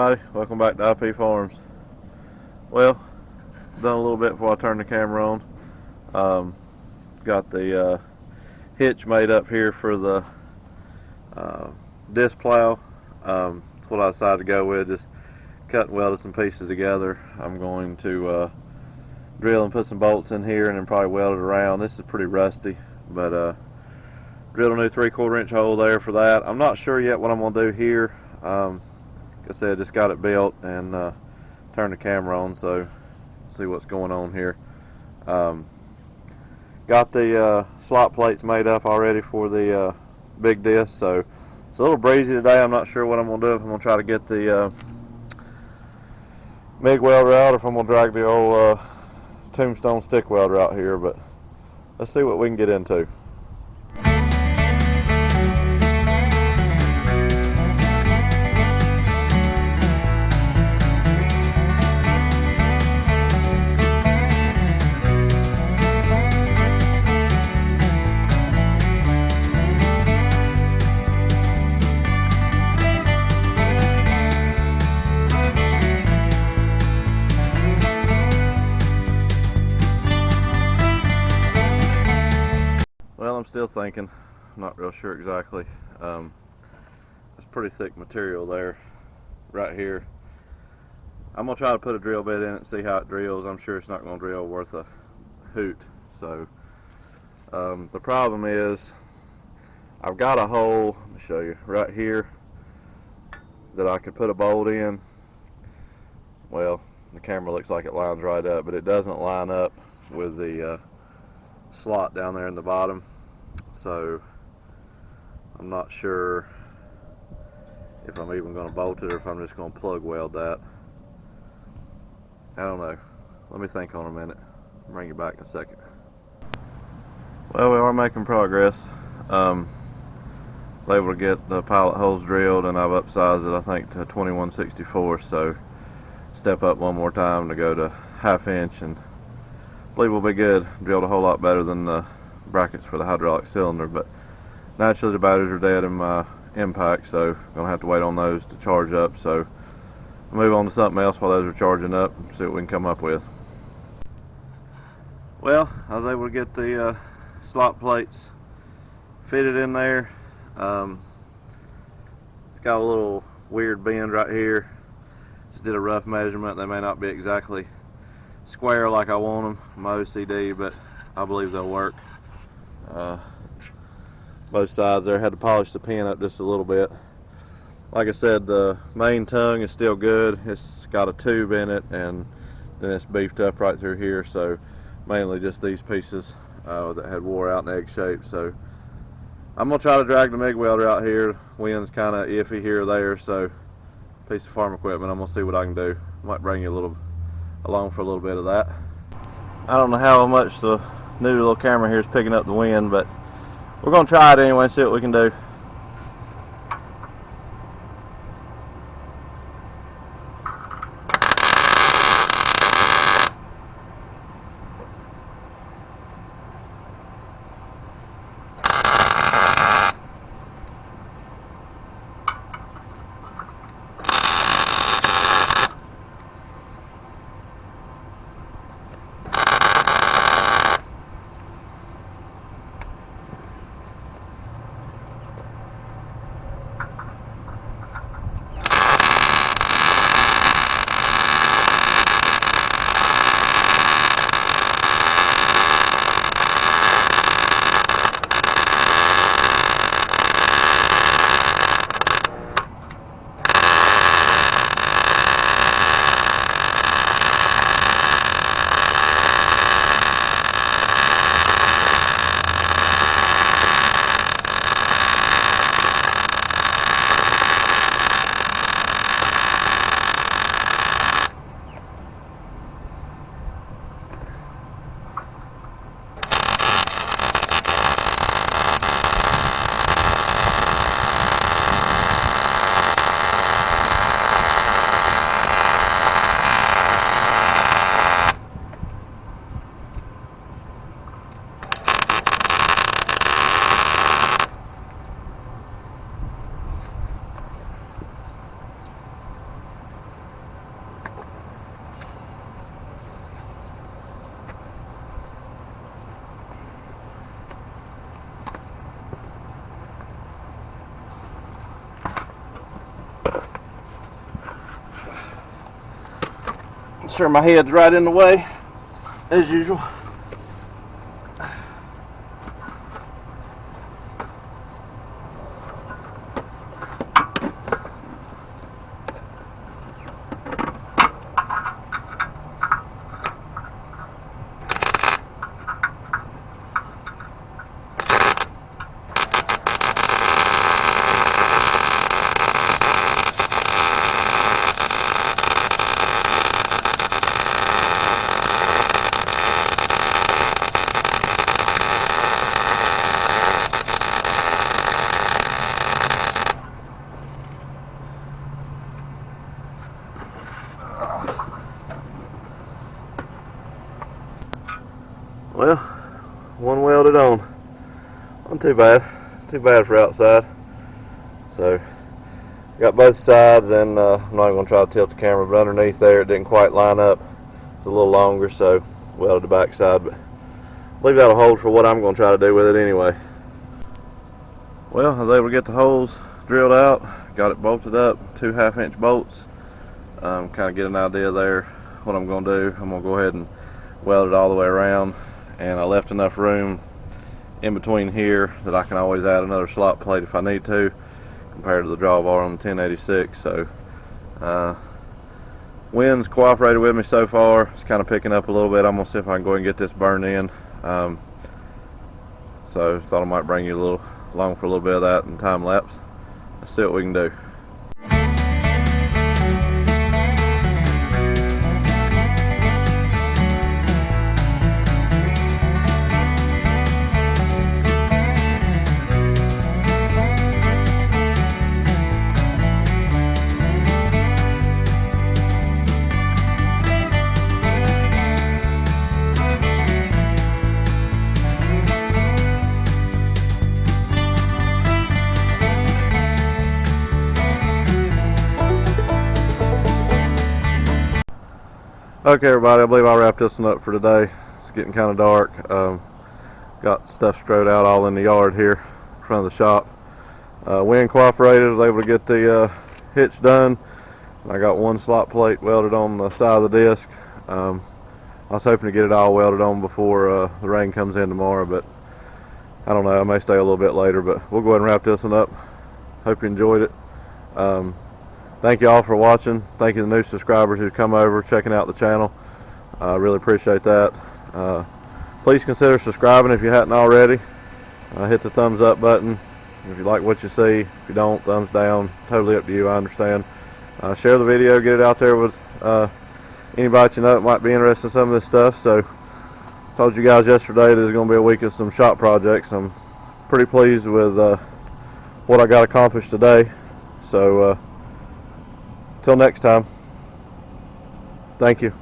everybody, welcome back to IP Farms. Well, done a little bit before I turned the camera on. Got the hitch made up here for the disc plow. That's what I decided to go with, just cut and welded some pieces together. I'm going to drill and put some bolts in here and then probably weld it around. This is pretty rusty, but drilled a new 3/4 inch hole there for that. I'm not sure yet what I'm going to do here. Like I said, just got it built and turned the camera on, so see what's going on here. Got the slot plates made up already for the big disc, so it's a little breezy today. I'm not sure what I'm going to do, if I'm going to try to get the MIG welder out or if I'm going to drag the old tombstone stick welder out here, but let's see what we can get into. Well, I'm still thinking. I'm not real sure exactly. It's pretty thick material there, right here. I'm gonna try to put a drill bit in it and see how it drills. I'm sure it's not gonna drill worth a hoot. So the problem is, I've got a hole, let me show you, right here that I could put a bolt in. Well, the camera looks like it lines right up, but it doesn't line up with the slot down there in the bottom, so I'm not sure if I'm even going to bolt it or if I'm just going to plug weld that. I don't know. Let me think on a minute. I'll bring you back in a second. Well, we are making progress. Was able to get the pilot holes drilled, and I've upsized it, I think, to 21/64, so step up one more time to go to 1/2 inch, and I believe we'll be good. Drilled a whole lot better than the brackets for the hydraulic cylinder, but naturally the batteries are dead in my impact, so I'm gonna have to wait on those to charge up. So I'll move on to something else while those are charging up and see what we can come up with. Well, I was able to get the slot plates fitted in there. It's got a little weird bend right here. Just did a rough measurement. They may not be exactly square like I want them, my OCD, but I believe they'll work. Both sides there. Had to polish the pin up just a little bit. Like I said, the main tongue is still good. It's got a tube in it, and then it's beefed up right through here, so mainly just these pieces that had wore out in egg shape. So I'm gonna try to drag the MIG welder out here. Wind's kind of iffy here or there, so piece of farm equipment. I'm gonna see what I can do. Might bring you along for a little bit of that. I don't know how much the new little camera here is picking up the wind, but we're gonna try it anyway and see what we can do. sure my head's right in the way, as usual. Well, one welded on. Not too bad. Too bad for outside. So, got both sides, and I'm not even going to try to tilt the camera, but underneath there it didn't quite line up. It's a little longer, so welded the back side, but I believe that'll hold for what I'm going to try to do with it anyway. Well, I was able to get the holes drilled out, got it bolted up, 2 1/2-inch bolts. Kind of get an idea there what I'm going to do. I'm going to go ahead and weld it all the way around, and I left enough room in between here that I can always add another slot plate if I need to, compared to the drawbar on the 1086. So wind's cooperated with me so far. It's kind of picking up a little bit. I'm gonna see if I can go ahead and get this burned in. So thought I might bring you along for a little bit of that in time lapse. Let's see what we can do. Okay, everybody, I believe I'll wrap this one up for today. It's getting kind of dark. Got stuff strode out all in the yard here in front of the shop. Wind cooperated, was able to get the hitch done. I got one slot plate welded on the side of the disc. I was hoping to get it all welded on before the rain comes in tomorrow, but I don't know, I may stay a little bit later, but we'll go ahead and wrap this one up. Hope you enjoyed it. Thank you all for watching. Thank you to the new subscribers who've come over, checking out the channel. I really appreciate that. Please consider subscribing if you hadn't already. Hit the thumbs up button if you like what you see. If you don't, thumbs down. Totally up to you, I understand. Share the video, get it out there with anybody you know that might be interested in some of this stuff. So, I told you guys yesterday there's going to be a week of some shop projects. I'm pretty pleased with what I got accomplished today. So, till next time, thank you.